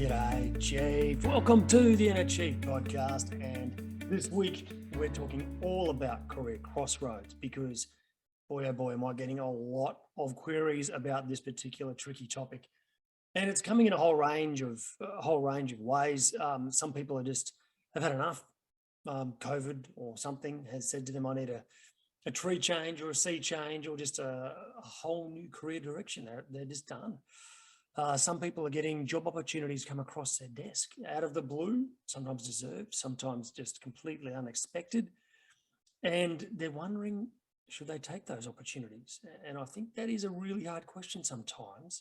G'day, Chief. Welcome to the Inner Chief podcast. And this week we're talking all about career crossroads because, boy, oh boy, am I getting a lot of queries about this particular tricky topic. And it's coming in a whole range of ways. Some people have had enough. COVID or something has said to them, I need a tree change or a sea change or just a whole new career direction. They're just done. Some people are getting job opportunities come across their desk out of the blue, sometimes deserved, sometimes just completely unexpected. And they're wondering, should they take those opportunities? And I think that is a really hard question sometimes.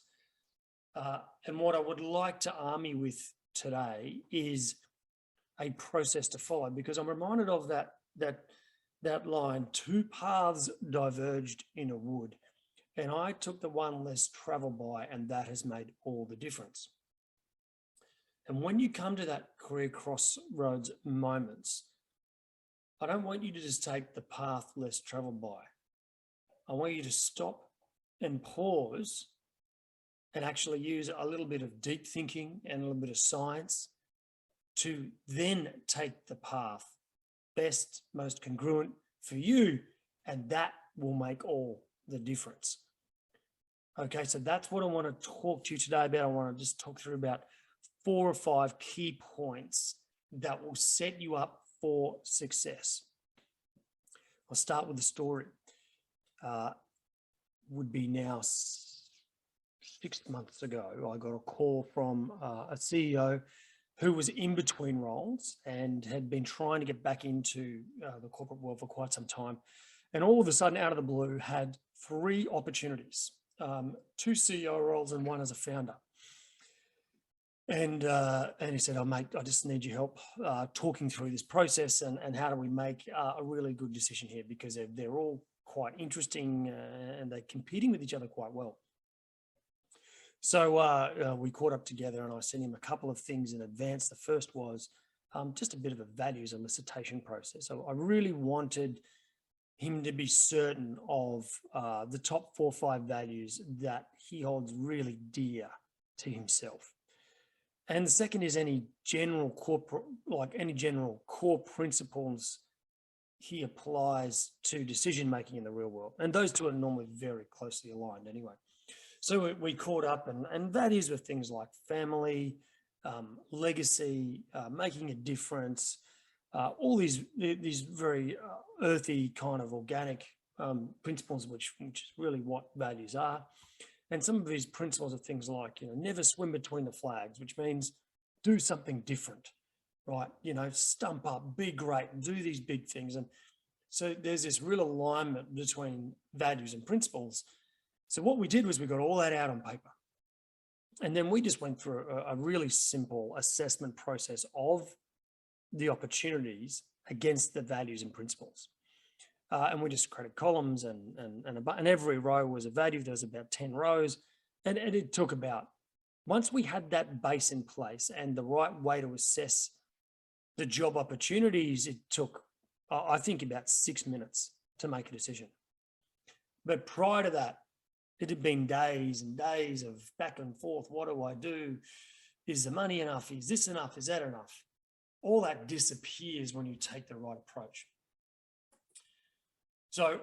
And what I would like to arm you with today is a process to follow, because I'm reminded of that line, two paths diverged in a wood. And I took the one less traveled by, and that has made all the difference. And when you come to that career crossroads moments, I don't want you to just take the path less traveled by. I want you to stop and pause and actually use a little bit of deep thinking and a little bit of science to then take the path best, most congruent for you, and that will make all the difference. Okay, so that's what I want to talk to you today about. I want to just talk through about 4 or 5 key points that will set you up for success. I'll start with the story. Would be now 6 months ago, I got a call from a CEO who was in between roles and had been trying to get back into the corporate world for quite some time. And all of a sudden, out of the blue, had 3 opportunities, 2 CEO roles and 1 as a founder. And he said, "Oh, mate, I just need your help talking through this process and how do we make a really good decision here, because they're all quite interesting and they're competing with each other quite well." So we caught up together and I sent him a couple of things in advance. The first was just a bit of a values elicitation process. So I really wanted him to be certain of the top 4 or 5 values that he holds really dear to himself. And the second is any general core principles he applies to decision making in the real world. And those 2 are normally very closely aligned anyway. So we caught up, and that is with things like family, legacy, making a difference, all these very earthy kind of organic principles, which is really what values are. And some of these principles are things like, never swim between the flags, which means do something different, right? Stump up, be great, do these big things. And so there's this real alignment between values and principles. So what we did was we got all that out on paper. And then we just went through a really simple assessment process of the opportunities against the values and principles. And we just created columns and every row was a value. There was about 10 rows. And it took about, once we had that base in place and the right way to assess the job opportunities, it took, I think, about 6 minutes to make a decision. But prior to that, it had been days and days of back and forth. What do I do? Is the money enough? Is this enough? Is that enough? All that disappears when you take the right approach. So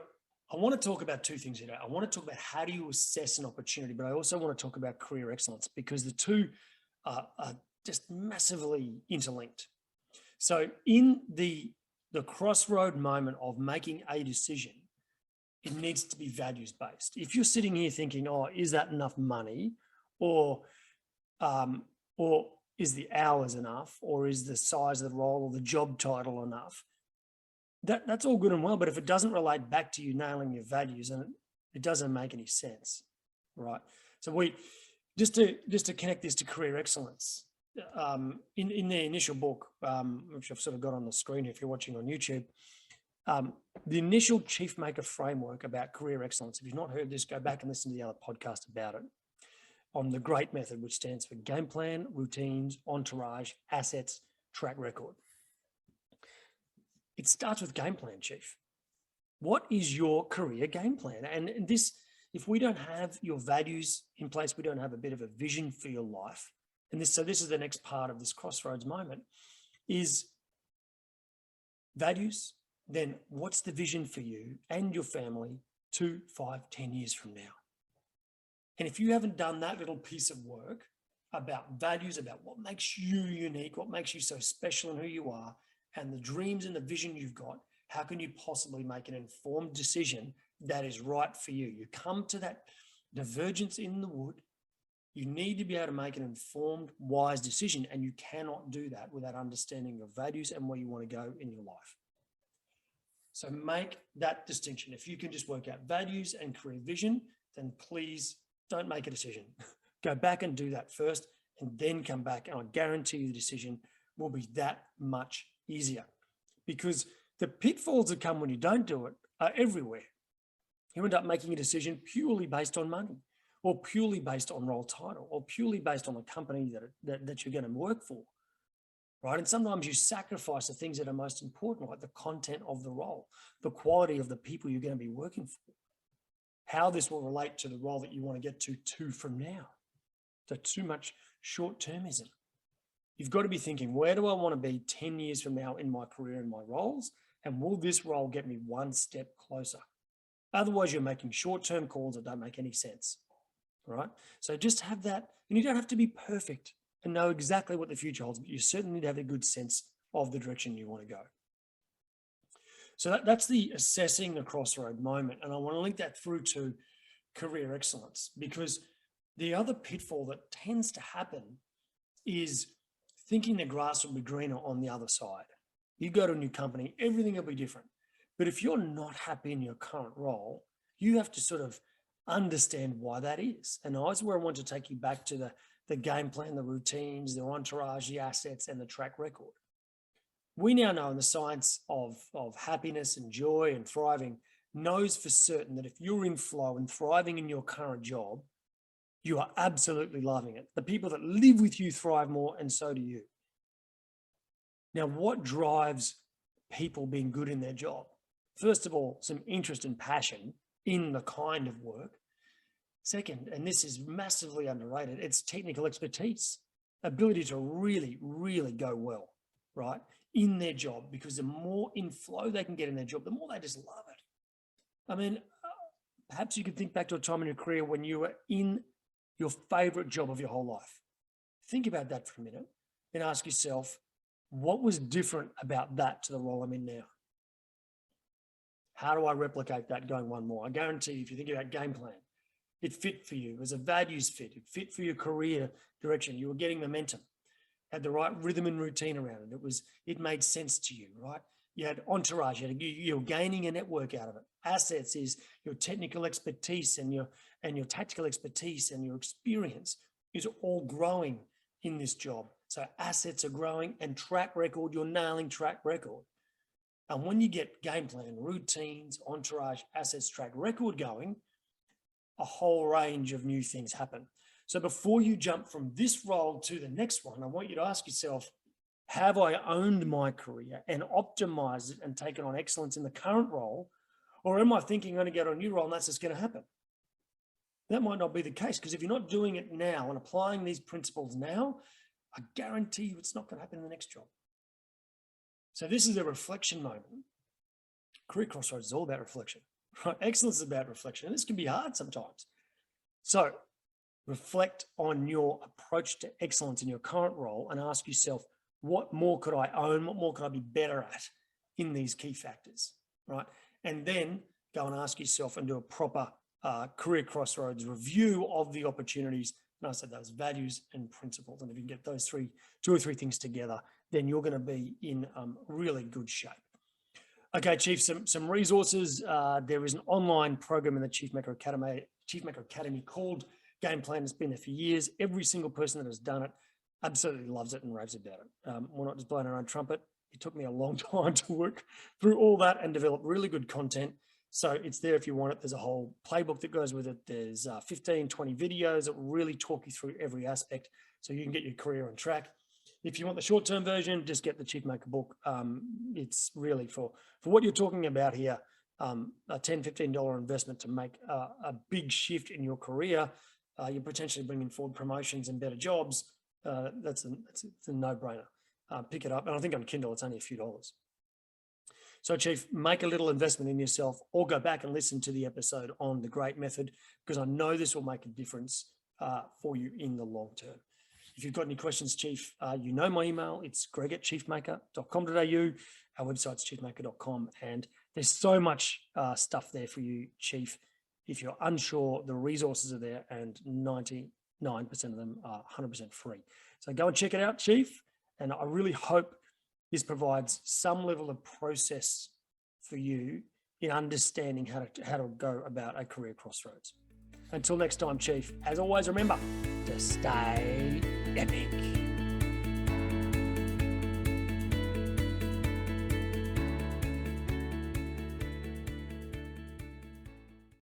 I want to talk about 2 things today. I want to talk about how do you assess an opportunity, but I also want to talk about career excellence, because the 2 are just massively interlinked. So in the crossroad moment of making a decision, it needs to be values-based. If you're sitting here thinking, oh, is that enough money? Or is the hours enough? Or is the size of the role or the job title enough? That's all good and well, but if it doesn't relate back to you nailing your values, and it doesn't make any sense, right? So we just to connect this to career excellence, in the initial book, which I've sort of got on the screen if you're watching on YouTube, the initial Chief Maker framework about career excellence. If you've not heard this, go back and listen to the other podcast about it, on the GREAT method, which stands for game plan, routines, entourage, assets, track record. It starts with game plan, Chief. What is your career game plan? And this, if we don't have your values in place, we don't have a bit of a vision for your life, and this is the next part of this crossroads moment, is values. Then what's the vision for you and your family 2, 5, 10 years from now? And if you haven't done that little piece of work about values, about what makes you unique, what makes you so special in who you are, and the dreams and the vision you've got, how can you possibly make an informed decision that is right for you? You come to that divergence in the wood. You need to be able to make an informed, wise decision, and you cannot do that without understanding your values and where you want to go in your life. So make that distinction. If you can just work out values and career vision, then please don't make a decision. Go back and do that first, and then come back, and I guarantee you the decision will be that much easier, because the pitfalls that come when you don't do it are everywhere. You end up making a decision purely based on money, or purely based on role title, or purely based on the company that you're going to work for, right? And sometimes you sacrifice the things that are most important, like the content of the role, the quality of the people you're going to be working for, how this will relate to the role that you want to get to from now. So too much short-termism. You've got to be thinking, where do I want to be 10 years from now in my career and my roles? And will this role get me one step closer? Otherwise, you're making short-term calls that don't make any sense, right? So just have that, and you don't have to be perfect and know exactly what the future holds, but you certainly need to have a good sense of the direction you want to go. So that's the assessing the crossroad moment. And I want to link that through to career excellence, because the other pitfall that tends to happen is thinking the grass will be greener on the other side. You go to a new company, everything will be different. But if you're not happy in your current role, you have to sort of understand why that is. And that's where I want to take you back to the game plan, the routines, the entourage, the assets, and the track record. We now know in the science of happiness and joy and thriving knows for certain that if you're in flow and thriving in your current job, you are absolutely loving it. The people that live with you thrive more, and so do you. Now, what drives people being good in their job? First of all, some interest and passion in the kind of work. Second, and this is massively underrated, it's technical expertise, ability to really, really go well, right, in their job, because the more in flow they can get in their job, the more they just love it. I mean, perhaps you could think back to a time in your career when you were in your favorite job of your whole life. Think about that for a minute and ask yourself, what was different about that to the role I'm in now? How do I replicate that going one more? I guarantee you, if you think about game plan, it fit for you. It was a values fit. It fit for your career direction. You were getting momentum, had the right rhythm and routine around it. It made sense to you, right? You had entourage, you're gaining a network out of it. Assets is your technical expertise and your tactical expertise and your experience is all growing in this job. So assets are growing, and track record, you're nailing track record. And when you get game plan, routines, entourage, assets, track record going, a whole range of new things happen. So before you jump from this role to the next one, I want you to ask yourself, have I owned my career and optimized it and taken on excellence in the current role? Or am I thinking I'm going to get a new role and that's just going to happen? That might not be the case, because if you're not doing it now and applying these principles now, I guarantee you it's not going to happen in the next job. So this is a reflection moment. Career crossroads is all about reflection, right? Excellence is about reflection. And this can be hard sometimes. So reflect on your approach to excellence in your current role and ask yourself, what more could I own? What more could I be better at in these key factors, right? And then go and ask yourself and do a proper career crossroads review of the opportunities. And I said those values and principles. And if you can get those two or three things together, then you're going to be in really good shape. Okay, Chief, some resources. There is an online program in the Chief Maker Academy called Game Plan. It's been there for years. Every single person that has done it absolutely loves it and raves about it. We're not just blowing our own trumpet. It took me a long time to work through all that and develop really good content. So it's there if you want it. There's a whole playbook that goes with it. There's 15, 20 videos that really talk you through every aspect so you can get your career on track. If you want the short-term version, just get the Chief Maker book. It's really for what you're talking about here, a $10, $15 investment to make a big shift in your career. You're potentially bringing forward promotions and better jobs. it's a no-brainer. Pick it up. And I think on Kindle, it's only a few dollars. So, Chief, make a little investment in yourself, or go back and listen to the episode on the GREAT method, because I know this will make a difference for you in the long term. If you've got any questions, Chief, you know my email. It's greg@chiefmaker.com.au. Our website's chiefmaker.com. And there's so much stuff there for you, Chief. If you're unsure, the resources are there, and 99% of them are 100% free. So go and check it out, Chief. And I really hope this provides some level of process for you in understanding how to go about a career crossroads. Until next time, Chief, as always, remember to stay epic.